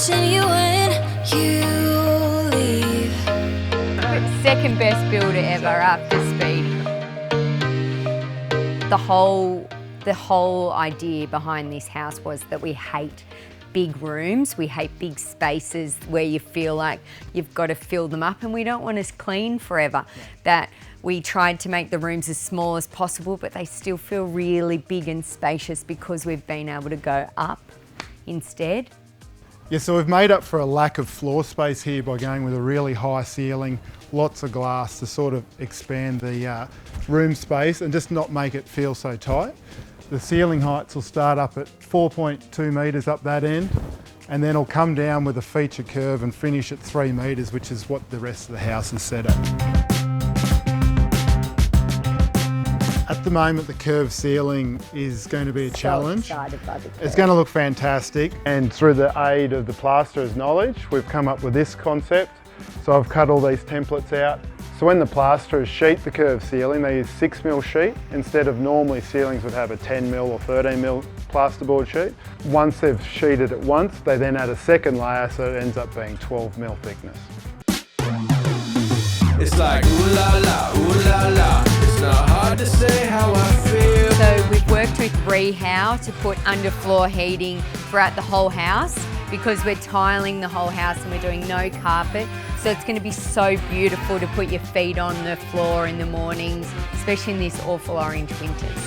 watching you when you leave. Second best builder ever after Speedy. The whole idea behind this house was that we hate big rooms, we hate big spaces where you feel like you've got to fill them up, and we don't want to clean forever. That we tried to make the rooms as small as possible, but they still feel really big and spacious because we've been able to go up instead. Yeah, so we've made up for a lack of floor space here by going with a really high ceiling, lots of glass to sort of expand the room space and just not make it feel so tight. The ceiling heights will start up at 4.2 metres up that end, and then it'll come down with a feature curve and finish at 3 metres, which is what the rest of the house is set at. At the moment, the curved ceiling is going to be a challenge. It's going to look fantastic, and through the aid of the plasterer's knowledge, we've come up with this concept. So I've cut all these templates out. So when the plasterers sheet the curved ceiling, they use 6mm sheet instead of normally ceilings would have a 10mm or 13mm plasterboard sheet. Once they've sheeted it once, they then add a second layer, so it ends up being 12mm thickness. It's like ooh la la, it's not hard to say how I feel. So we've worked with Rehow to put underfloor heating throughout the whole house because we're tiling the whole house and we're doing no carpet. So it's going to be so beautiful to put your feet on the floor in the mornings, especially in this awful orange winters.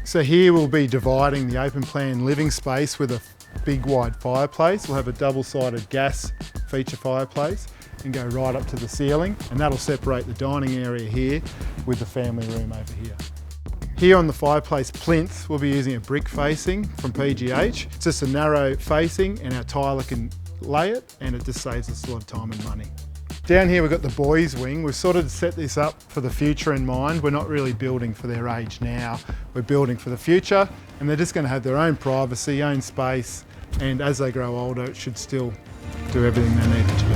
So here we'll be dividing the open plan living space with a big wide fireplace. We'll have a double-sided gas feature fireplace and go right up to the ceiling, and that'll separate the dining area here with the family room over here. Here on the fireplace plinth, we'll be using a brick facing from PGH. It's just a narrow facing and our tiler can lay it, and it just saves us a lot of time and money. Down here we've got the boys wing. We've sort of set this up for the future in mind. We're not really building for their age now. We're building for the future, and they're just going to have their own privacy, own space, and as they grow older it should still do everything they need it to do.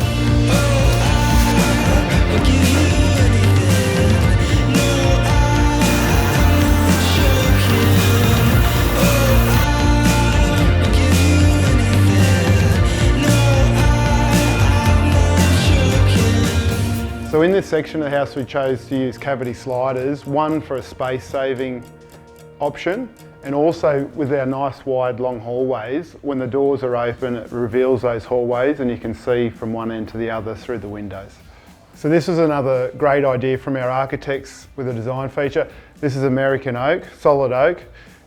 So in this section of the house we chose to use cavity sliders, one for a space saving option, and also with our nice wide long hallways, when the doors are open it reveals those hallways and you can see from one end to the other through the windows. So this was another great idea from our architects with a design feature. This is American oak, solid oak,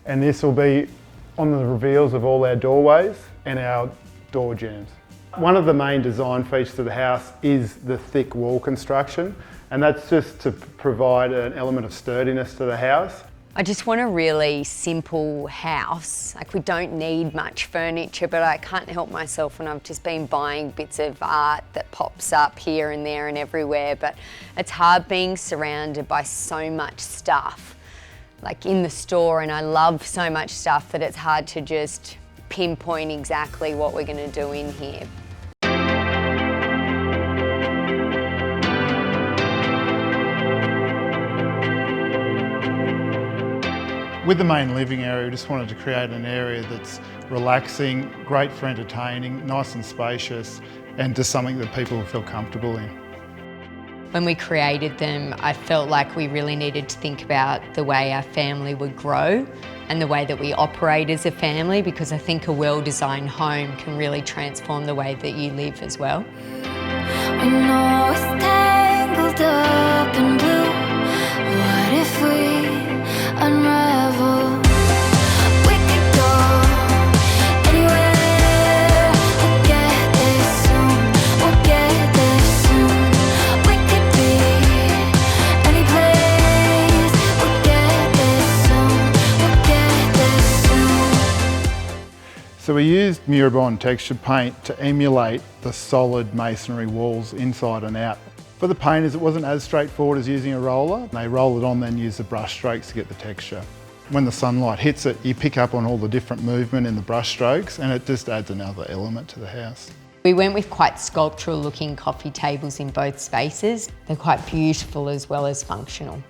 and this will be on the reveals of all our doorways and our door jambs. One of the main design features of the house is the thick wall construction, and that's just to provide an element of sturdiness to the house. I just want a really simple house. Like, we don't need much furniture, but I can't help myself when I've just been buying bits of art that pops up here and there and everywhere. But it's hard being surrounded by so much stuff, like in the store, and I love so much stuff that it's hard to just pinpoint exactly what we're going to do in here. With the main living area, we just wanted to create an area that's relaxing, great for entertaining, nice and spacious, and just something that people will feel comfortable in. When we created them, I felt like we really needed to think about the way our family would grow and the way that we operate as a family, because I think a well-designed home can really transform the way that you live as well. We know it's tangled up in blue. What if we unravel? We could go anywhere. We'll get there soon. We'll get there soon. We could be any place. We'll get there soon. We'll get there soon. So we used Murabond textured paint to emulate the solid masonry walls inside and out. For the painters, it wasn't as straightforward as using a roller. They roll it on, then use the brush strokes to get the texture. When the sunlight hits it, you pick up on all the different movement in the brush strokes, and it just adds another element to the house. We went with quite sculptural looking coffee tables in both spaces. They're quite beautiful as well as functional.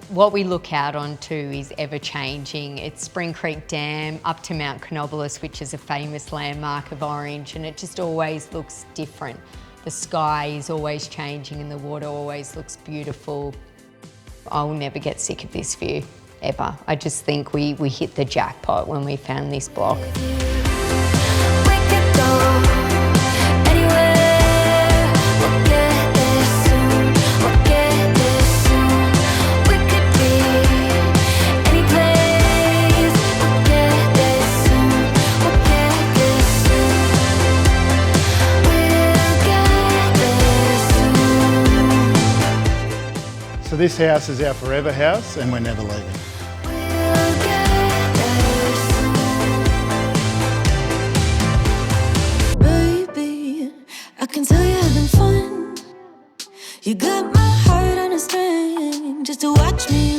What we look out onto is ever changing. It's Spring Creek Dam up to Mount Canobolas, which is a famous landmark of Orange, and it just always looks different. The sky is always changing and the water always looks beautiful. I'll never get sick of this view, ever. I just think we hit the jackpot when we found this block. We could go anywhere. We'll get there soon. We'll get there soon. We could be any place. We'll get there soon. We'll get there soon. We'll get there soon. So this house is our forever house and we're never leaving. We'll get there soon. Baby, I can tell you're having fun. You got my heart on a string just to watch me